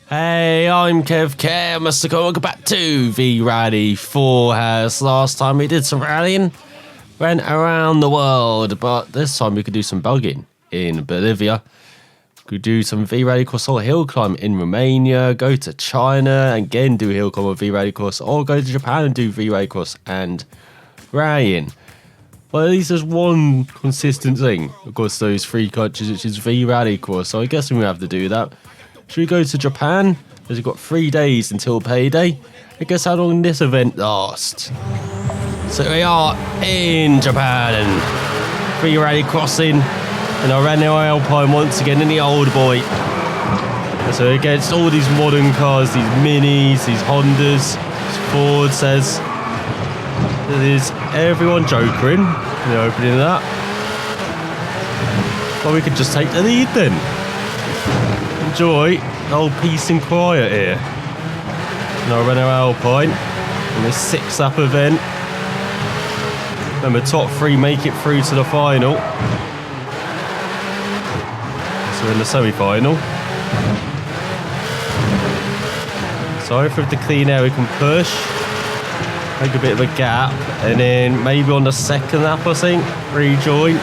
Hey, I'm ElusiveKev, Mr. Welcome back to the Rally 4 House. Last time we did some rallying, went around the world, but this time we could do some bugging in Bolivia. We could do some V-Rally Cross or hill climb in Romania, go to China and again do hill climb or V-Rally Cross, or go to Japan and do V-Rally Cross and rallying. Well, at least there's one consistent thing across those three countries, which is V-Rally Cross, so I guess we have to do that. Should we go to Japan? As we've got 3 days until payday. I guess how long this event lasts. So we are in Japan and V-Rally crossing. And I ran the Alpine once again in the old boy. So against all these modern cars, these Minis, these Hondas, Ford says. There's everyone jokering in the opening of that. Well, we could just take the lead then. Enjoy the whole peace and quiet here. Now I ran our Alpine in the 6th lap event. And the top 3 make it through to the final. So we're in the semi-final. So hopefully with the clean air we can push. Make a bit of a gap. And then maybe on the 2nd lap I think, rejoin.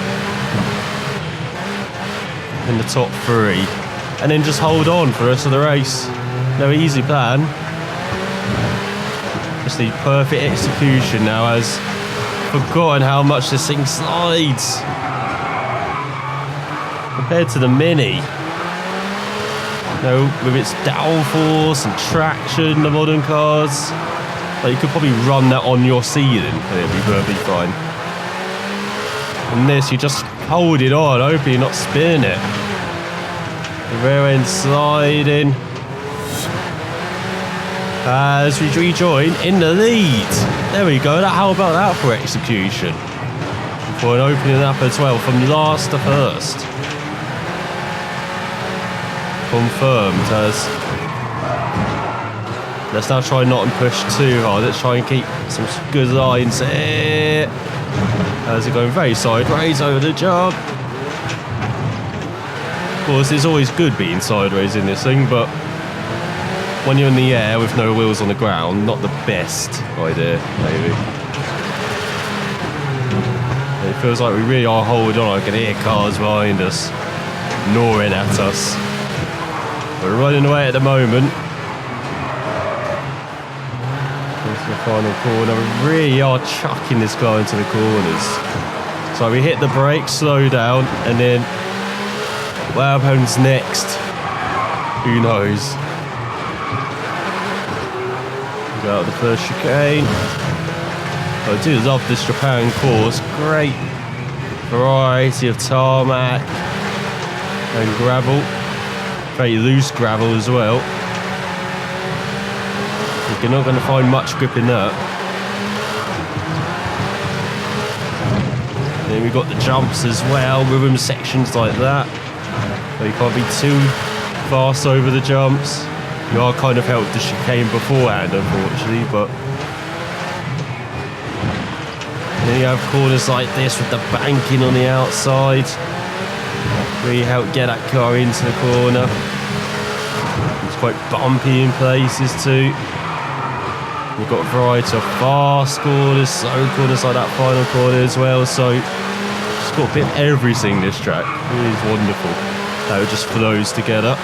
In the top 3. And then just hold on for the rest of the race. No easy plan. Just need perfect execution now, as forgotten how much this thing slides. Compared to the Mini. With its downforce and traction, the modern cars. Like you could probably run that on your ceiling and it'd be perfectly fine. And this, you just hold it on, hopefully you're not spinning it. The rear end sliding as we rejoin in the lead. There we go. How about that for execution? For an opening up as well from last to first. Confirmed as let's now try not and push too hard. Let's try and keep some good lines here. As we're going very sideways over the jump. Of course, it's always good being sideways in this thing, but when you're in the air with no wheels on the ground, not the best idea, maybe. It feels like we really are holding on. I can hear cars behind us, gnawing at us. We're running away at the moment. Into the final corner. We really are chucking this car into the corners. So we hit the brake, slow down, and then what happens next? Who knows? We go out the first chicane. I do love this Japan course. Great variety of tarmac and gravel. Very loose gravel as well. You're not going to find much grip in that. Then we've got the jumps as well, rhythm sections like that. So you can't be too fast over the jumps. You are kind of helped the chicane beforehand, unfortunately, but and then you have corners like this with the banking on the outside. Really help get that car into the corner. It's quite bumpy in places too. We've got a variety of fast corners, slow corners like that final corner as well. So it's got a bit of everything, this track. It is wonderful. How it just flows together.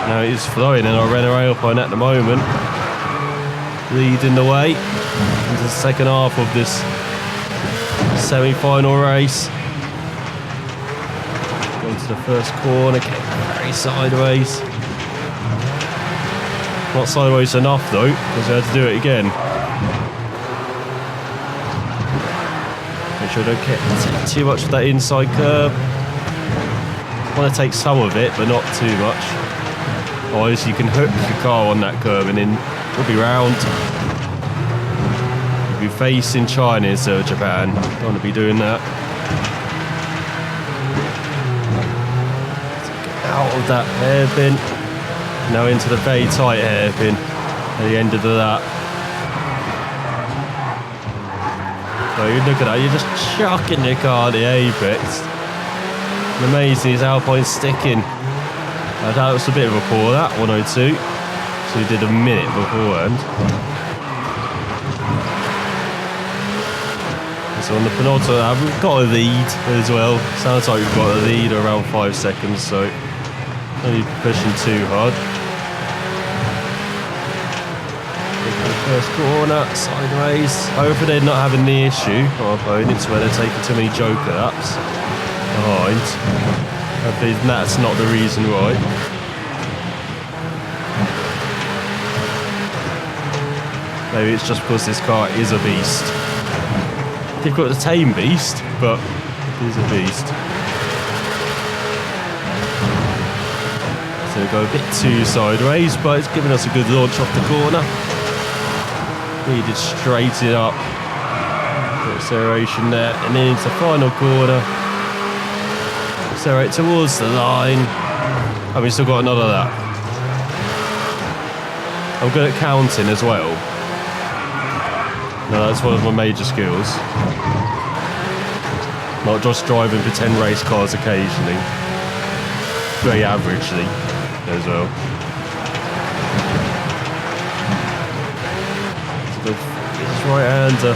Now it is flowing, and I ran a Alpine at the moment, leading the way into the second half of this semi-final race. Going to the first corner, came very sideways. Not sideways enough though, because I had to do it again. Make sure I don't take too much of that inside curve. I want to take some of it, but not too much. Otherwise you can hook your car on that curve and then it'll be round. You'll be facing China instead of Japan. Don't want to be doing that. So get out of that hairpin. Now into the very tight hairpin at the end of the lap. So you look at that, you're just chucking your car at the apex. And amazing, his Alpine's sticking. That was a bit of a pull, that 102. So we did a minute beforehand. So on the penultimate lap, we've got a lead as well. Sounds like we've got a lead around 5 seconds, so don't be pushing too hard. First corner, sideways. Hopefully they're not having the issue, our opponents, where they're taking too many joker laps behind. Hopefully that's not the reason why. Maybe it's just because this car is a beast. They've got the tame beast, but it is a beast. So we go a bit too sideways, but it's giving us a good launch off the corner. Needed straighten up. Bit of acceleration there, and then into the final corner. Accelerate towards the line. And we've still got another lap. I'm good at counting as well. No, that's one of my major skills. Not just driving pretend race cars occasionally. Very averagely as well. This right-hander.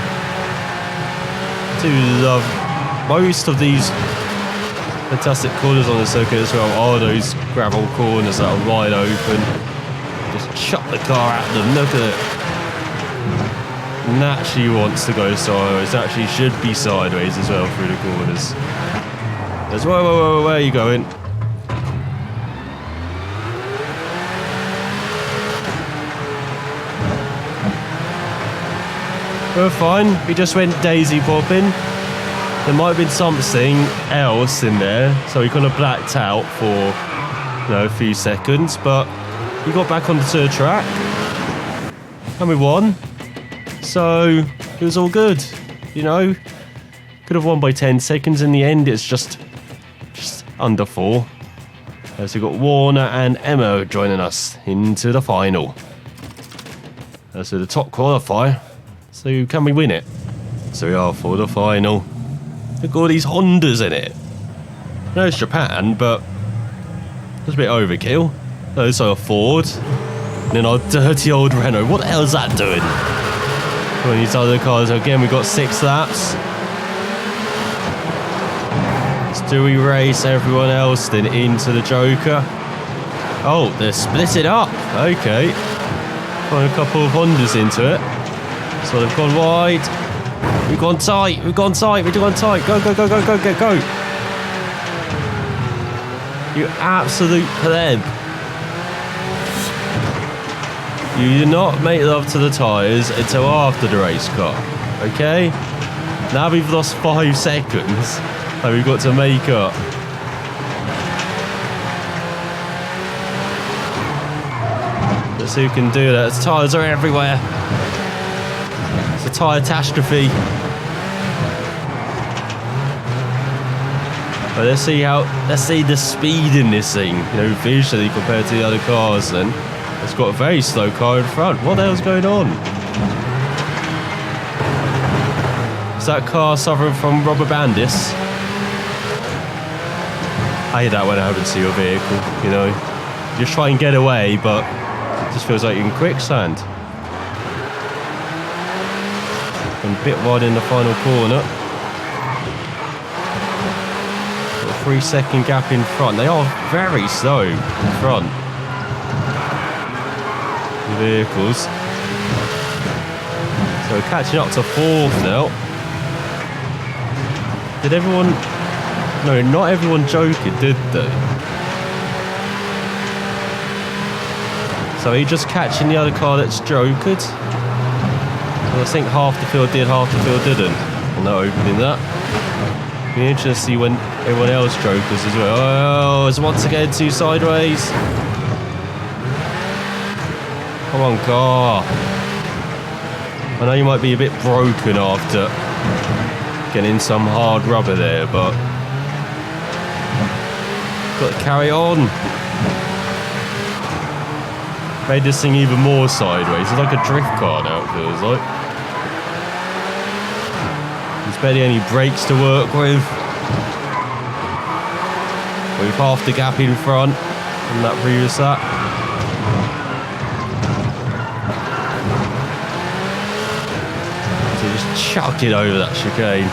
Do love most of these fantastic corners on the circuit as well are those gravel corners that are wide open. Just chuck the car at them. Look at it. Naturally wants to go sideways. Actually should be sideways as well through the corners. As well, where are you going? We're fine. We just went daisy popping. There might have been something else in there, so we kind of blacked out for a few seconds. But we got back onto the track and we won. So it was all good. Could have won by 10 seconds in the end. It's just under 4. So we've got Warner and Emo joining us into the final. So the top qualifier. So can we win it? So we are for the final. Look at all these Hondas in it. I know it's Japan, but it's a bit overkill. So a Ford. And then our dirty old Renault. What the hell is that doing? Well, these other cars, again, we've got 6 laps. Do we race everyone else then into the Joker? Oh, they're split it up. Okay. Got a couple of Hondas into it. So they've gone wide. We've gone tight. We've gone tight. We've gone tight. Go, go, go, go, go, go, go. You absolute pleb. You do not make love to the tyres until after the race car. Okay? Now we've lost 5 seconds and we've got to make up. Let's see who can do that. The tyres are everywhere. It's a tyre catastrophe. But let's see the speed in this thing, visually compared to the other cars then. It's got a very slow car in front. What the hell's going on? Is that car suffering from rubber bandits? I hate that when it happens to your vehicle, You just try and get away, but it just feels like you're in quicksand. And a bit wide in the final corner. Got a 3-second gap in front. They are very slow in front. Vehicles. So we're catching up to 4th now. Did everyone... No, not everyone joking, did they? So are you just catching the other car that's jokered? Well, I think half the field did, half the field didn't. I'm not opening that. Be interesting to see when everyone else jokers as well. Oh, it's once again 2 sideways. Come on, car. I know you might be a bit broken after getting some hard rubber there, but got to carry on. Made this thing even more sideways. It's like a drift car now, it feels like. There's barely any brakes to work with. We've half the gap in front. from that previous lap. So just chuck it over that chicane.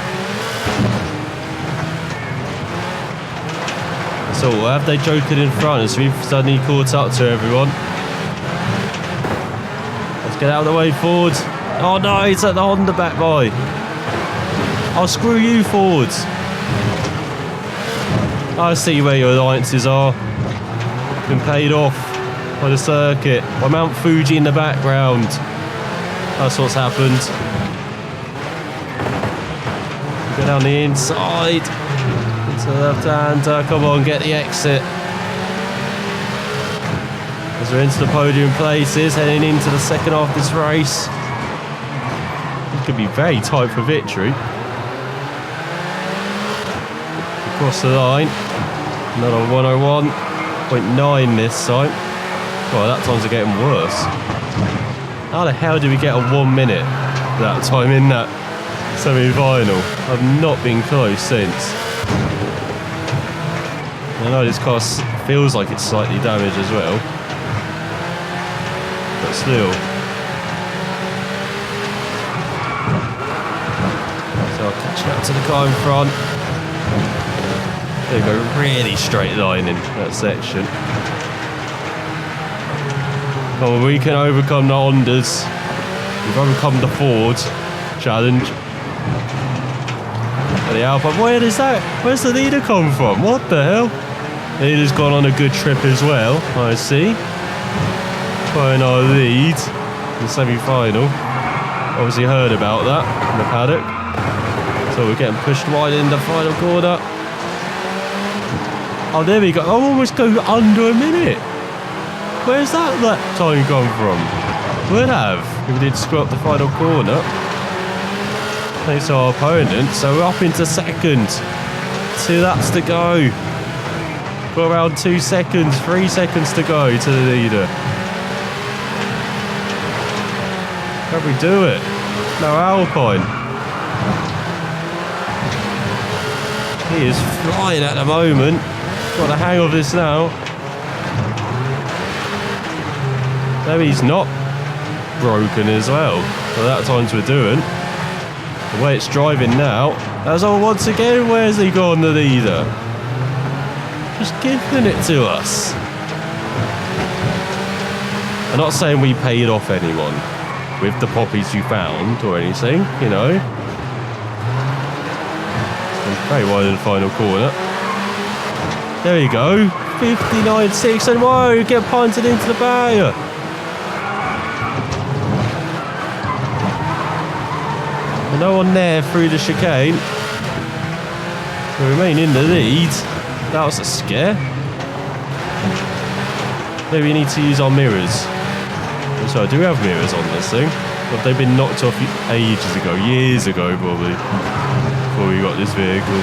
So have they joking in front as we've suddenly caught up to everyone? Let's get out of the way, Ford. Oh no, he's at the Honda back by. Oh, screw you, Ford. I see where your alliances are. Been paid off by the circuit, by Mount Fuji in the background. That's what's happened. Go down the inside. To the left hand. Come on, get the exit. As we're into the podium places, heading into the second half of this race. It could be very tight for victory. Across the line. Another 101.9 this time. Well, that times are getting worse. How the hell did we get a 1 minute that time in that semi-final? I've not been close since. I know this car feels like it's slightly damaged as well. But still. So I'll catch up to the car in front. They go really straight line in that section. Oh, we can overcome the Hondas. We've overcome the Ford challenge. And the Alpha. Where is that? Where's the leader come from? What the hell? The leader's gone on a good trip as well, I see. Following our lead in the semi-final. Obviously heard about that in the paddock. So we're getting pushed wide in the final corner. Oh, there we go. I almost go under a minute. Where's that time gone from? Would have if we did screw up the final corner. Thanks to our opponent. So we're up into second. 2 laps to go. Got around 2 seconds, 3 seconds to go to the leader. Can we do it? No Alpine. He is flying at the moment. Got the hang of this now. Maybe he's not broken as well. So that times we're doing. The way it's driving now. As all once again, where's he gone, the leader? Just giving it to us. I'm not saying we paid off anyone with the poppies you found or anything, you know. Very wide in the final corner. There you go. 59.6 and whoa, get punted into the barrier. And no one there through the chicane. We remain in the lead. That was a scare. Maybe we need to use our mirrors. So do we have mirrors on this thing? Have they been knocked off ages ago? Years ago probably. Before we got this vehicle.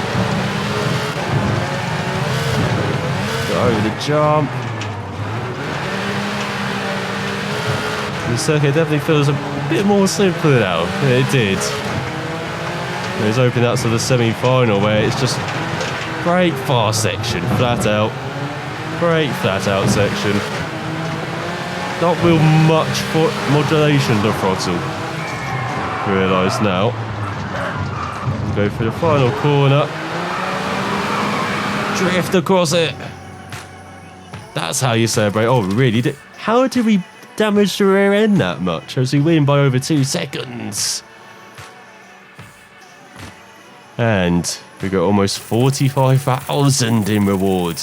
Go over the jump. The circuit definitely feels a bit more simpler now. Yeah, it did. It's opened up to the semi-final where it's just great fast section, flat out. Great flat out section. Not with much modulation to throttle. Realise now. Go for the final corner. Drift across it. That's how you celebrate. Oh, we really did. How did we damage the rear end that much? As we win by over 2 seconds. And we got almost 45,000 in reward.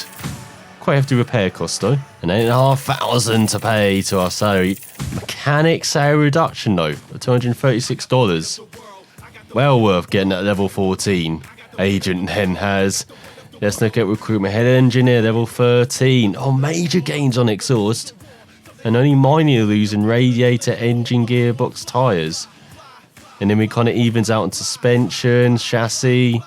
Quite hefty repair cost though. And 8,500 to pay to our salary. Mechanic salary reduction though, of $236. Well worth getting that level 14. Agent then has. Let's look at recruitment. Head engineer level 13. Oh, major gains on exhaust. And only minor losing radiator, engine, gearbox, tyres. And then we kind of evens out on suspension, chassis.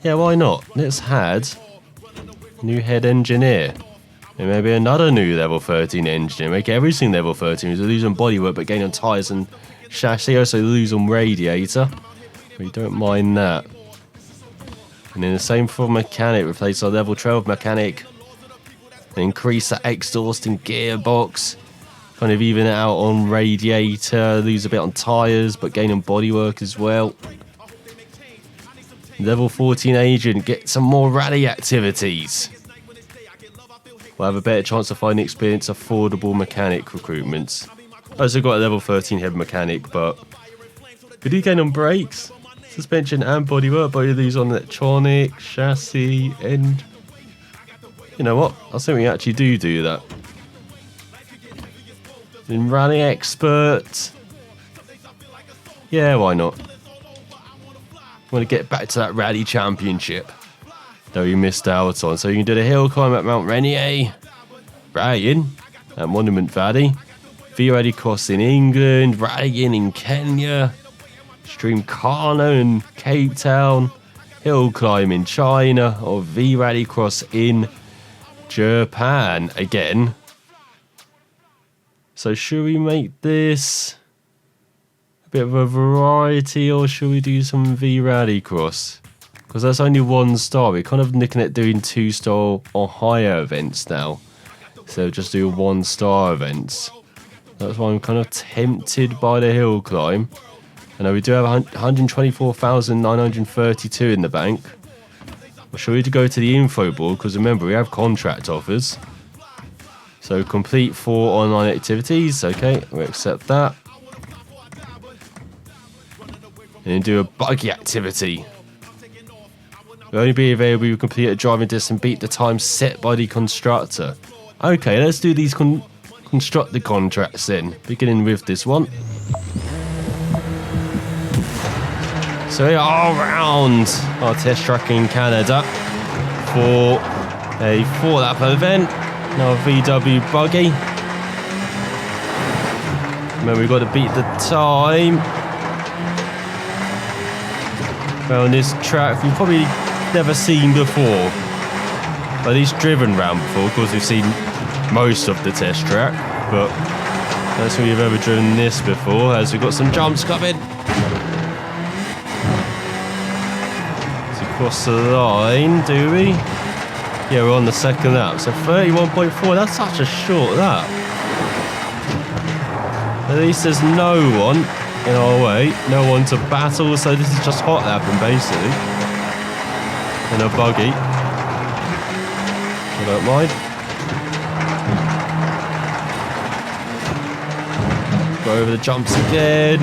Yeah, why not? Let's add new head engineer. And maybe another new level 13 engineer. Make everything level 13. We lose on bodywork, but gain on tyres and chassis. Also lose on radiator. We don't mind that. And then the same for mechanic. Replace our level 12 mechanic Increase that exhaust and gearbox. Kind of even it out on radiator. Lose a bit on tyres, but gain on bodywork as well. Level 14 agent. Get some more rally activities. We'll have a better chance of finding experienced, affordable mechanic recruitments. Also got a level 13 head mechanic, but we do gain on brakes, suspension and bodywork. Both of these on electronic, chassis, and you know what? I think we actually do that. In rally expert. Yeah, why not? Want to get back to that rally championship that we missed out on. So you can do the hill climb at Mount Rainier, rallying at Monument Valley, V-Rally Cross in England, rallying in Kenya, Stream Kano in Cape Town, hill climb in China, or V-Rally Cross in Japan again. So should we make this a bit of a variety, or should we do some V-Rally Cross? Because that's only 1 star. We're kind of looking at doing 2-star or higher events now. So just do 1-star events. That's why I'm kind of tempted by the hill climb. I know we do have 124,932 in the bank. Or should we go to the info board? Because remember, we have contract offers. So complete 4 online activities. Okay, we'll accept that. And then do a buggy activity. Will only be available if you complete a driving test and beat the time set by the constructor. Okay, let's do these constructor contracts then, beginning with this one. So we are around our test track in Canada for a 4-lap event. Now a VW buggy. Remember, we've got to beat the time. Well, on this track, we've probably never seen before, but at least driven round before. Of course, we've seen most of the test track, but that's when we've ever driven this before. As we've got some jumps coming. So cross the line, do we? Yeah, we're on the second lap. So 31.4. That's such a short lap. At least there's no one in our way, no one to battle. So this is just hot lapping basically. In a buggy. I don't mind. Go over the jumps again.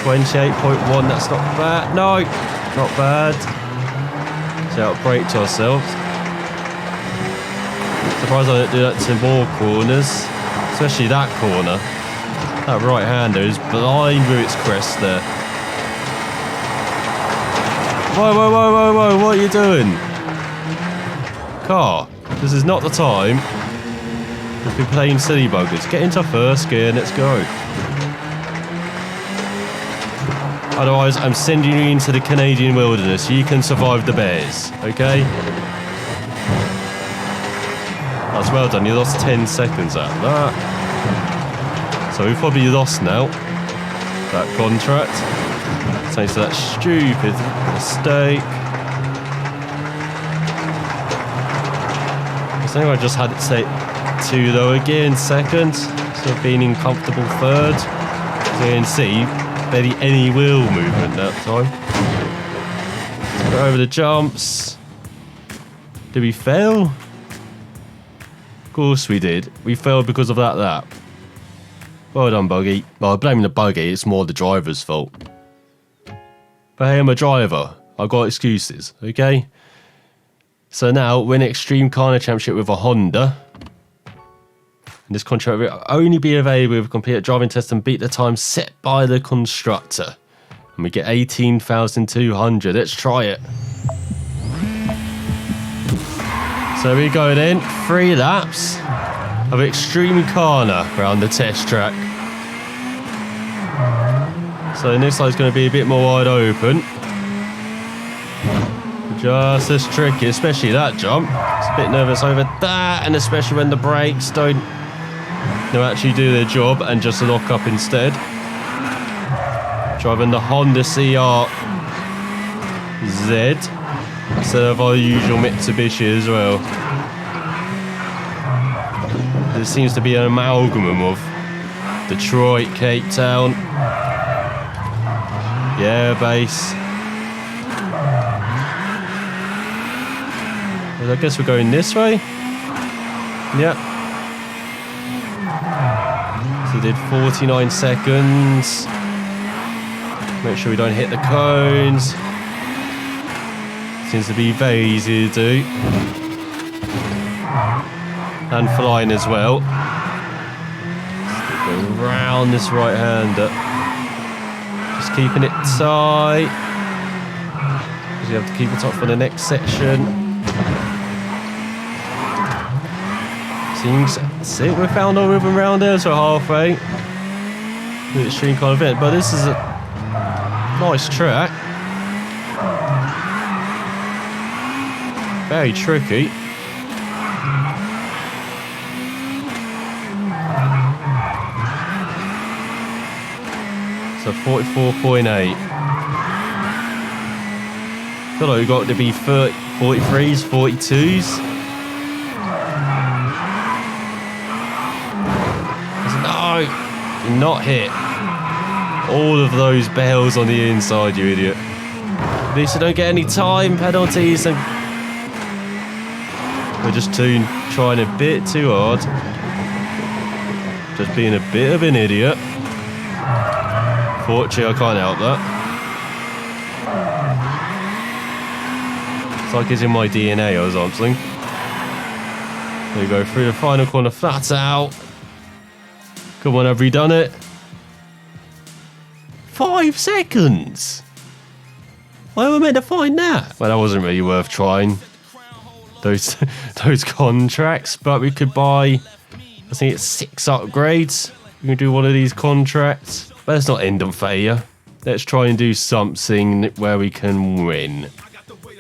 28.1, that's not bad. No, not bad. So outbrake to ourselves. Surprised I don't do that to more corners. Especially that corner. That right-hander is blind with its crest there. Whoa, whoa, whoa, whoa, whoa, what are you doing? Car, this is not the time to be playing silly buggers. Get into first gear and let's go. Otherwise, I'm sending you into the Canadian wilderness. You can survive the bears, okay? That's well done. You lost 10 seconds out of that. So we've probably lost now that contract. Thanks to that stupid mistake. I think I just had it say 2 though again, second. So being in comfortable third. So you can see, barely any wheel movement that time. Let's go over the jumps. Did we fail? Of course we did. We failed because of that lap. Well done, buggy. Well, I'm blaming the buggy, it's more the driver's fault. But hey, I'm a driver. I've got excuses, okay? So now, win Extreme Carnage Championship with a Honda. And this contract will only be available if we complete a driving test and beat the time set by the constructor. And we get 18,200. Let's try it. So we go then, 3 laps of Extreme Carna around the test track. So this side's going to be a bit more wide open. Just as tricky, especially that jump. It's a bit nervous over that, and especially when the brakes don't actually do their job and just lock up instead. Driving the Honda CR-Z instead of our usual Mitsubishi as well. There seems to be an amalgam of Detroit, Cape Town. Yeah, base. Well, I guess we're going this way. Yep. So did 49 seconds. Make sure we don't hit the cones. Seems to be very easy to do. And flying as well. Go around this right hander. Just keeping it tight. Because you have to keep it tight for the next section. See, we found our rhythm round there, so halfway. The extreme kind of event, but this is a nice track. Very tricky. So 44.8. I feel like we've got to be 43s, 42s. Not hit all of those bells on the inside, you idiot. At least I don't get any time penalties, and we're just trying a bit too hard. Just being a bit of an idiot. Fortunately, I can't help that. It's like it's in my DNA or something. There we go, through the final corner, flat out. Come on, have we done it? 5 seconds! Why were we meant to find that? Well, that wasn't really worth trying. Those contracts, but we could buy, I think it's 6 upgrades. We can do one of these contracts. But let's not end on failure. Let's try and do something where we can win.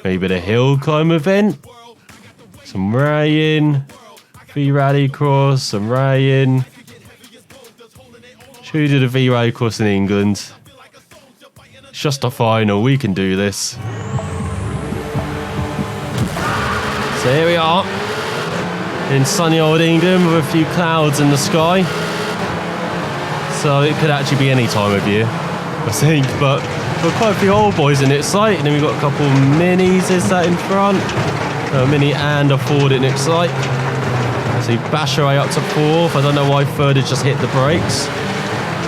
Maybe the hill climb event. Some rallying. V-Rally Cross, some rallying. Should we do the V-Rally Cross in England? It's just a final, we can do this. So here we are, in sunny old England with a few clouds in the sky. So it could actually be any time of year, I think, but we've got quite a few old boys in its sight, and then we've got a couple minis, is that in front? A mini and a Ford in its sight. So you bash your way up to 4th. I don't know why 3rd has just hit the brakes.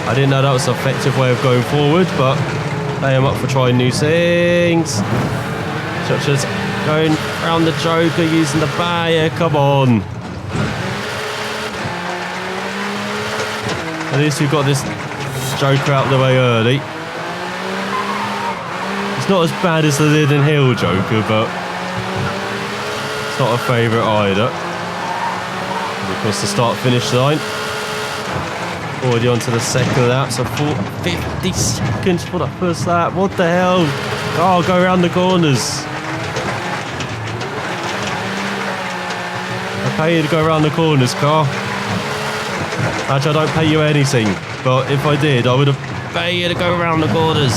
I didn't know that was an effective way of going forward, but I am up for trying new things. Such as going around the Joker using the barrier. Come on. At least we've got this Joker out of the way early. It's not as bad as the Lydon Hill Joker, but it's not a favourite either. Across the start-finish line. Already on to the second lap, so 50 seconds for that first lap. What the hell? Oh, go around the corners. I pay you to go around the corners, car. Actually, I don't pay you anything, but if I did, I would have paid you to go around the corners.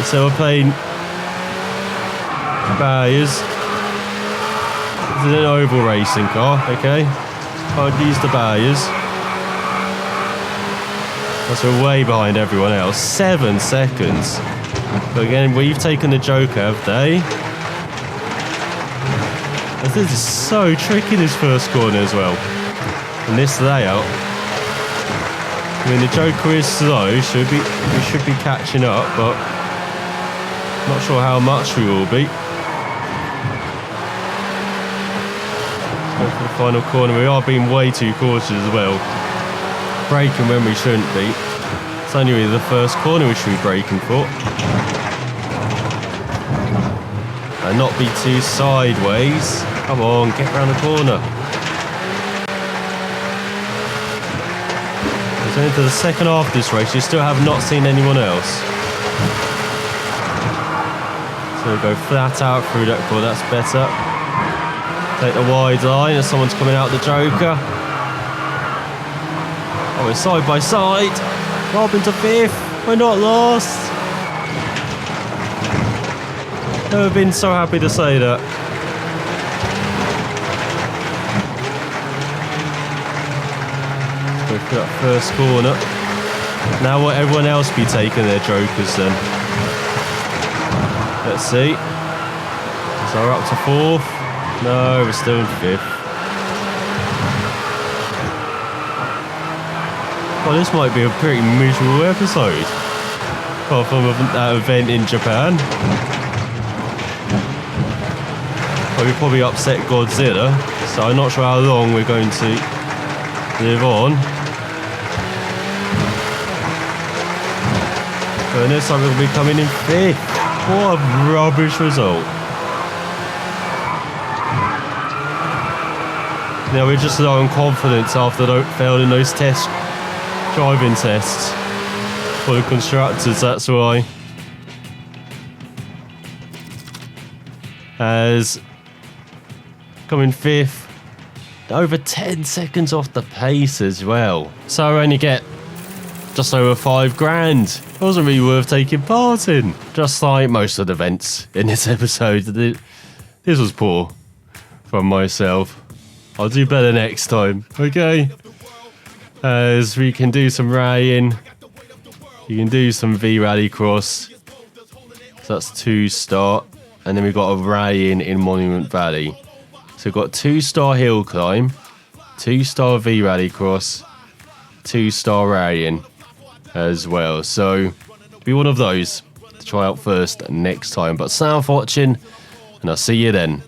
So we're playing barriers. This is an oval racing car, okay? I'd use the barriers. So we're way behind everyone else. 7 seconds. But again, we've taken the Joker, have they? This is so tricky, this first corner as well. And this layout. I mean, the Joker is slow. We should be catching up, but not sure how much we will be. Let's go for the final corner. We are being way too cautious as well. Braking when we shouldn't be. It's only really the first corner we should be braking for. And not be too sideways. Come on, get around the corner. So into the second half of this race, you still have not seen anyone else. So we'll go flat out through that corner, that's better. Take the wide line as someone's coming out the Joker. Oh, we're side by side. Robin to 5th. We're not lost. Never been so happy to say that. for that first corner. Now will everyone else be taking their jokers then? Let's see. So we're up to 4th. No, we're still in 5th. Well, this might be a pretty miserable episode. Apart from that event in Japan. Well, we probably upset Godzilla, so I'm not sure how long we're going to live on. But next time we'll be coming in 5th. What a rubbish result. Now we're just low on confidence after failing those driving tests for the constructors, that's why. As coming 5th, over 10 seconds off the pace as well. So I only get just over 5 grand. It wasn't really worth taking part in. Just like most of the events in this episode. This was poor from myself. I'll do better next time, okay? As we can do some rallying. You can do some V-Rally Cross. So that's 2-star. And then we've got a rallying in Monument Valley. So we've got 2-star hill climb, 2-star V-Rally Cross, 2-star rallying as well. So be one of those to try out first next time. But thanks for watching, and I'll see you then.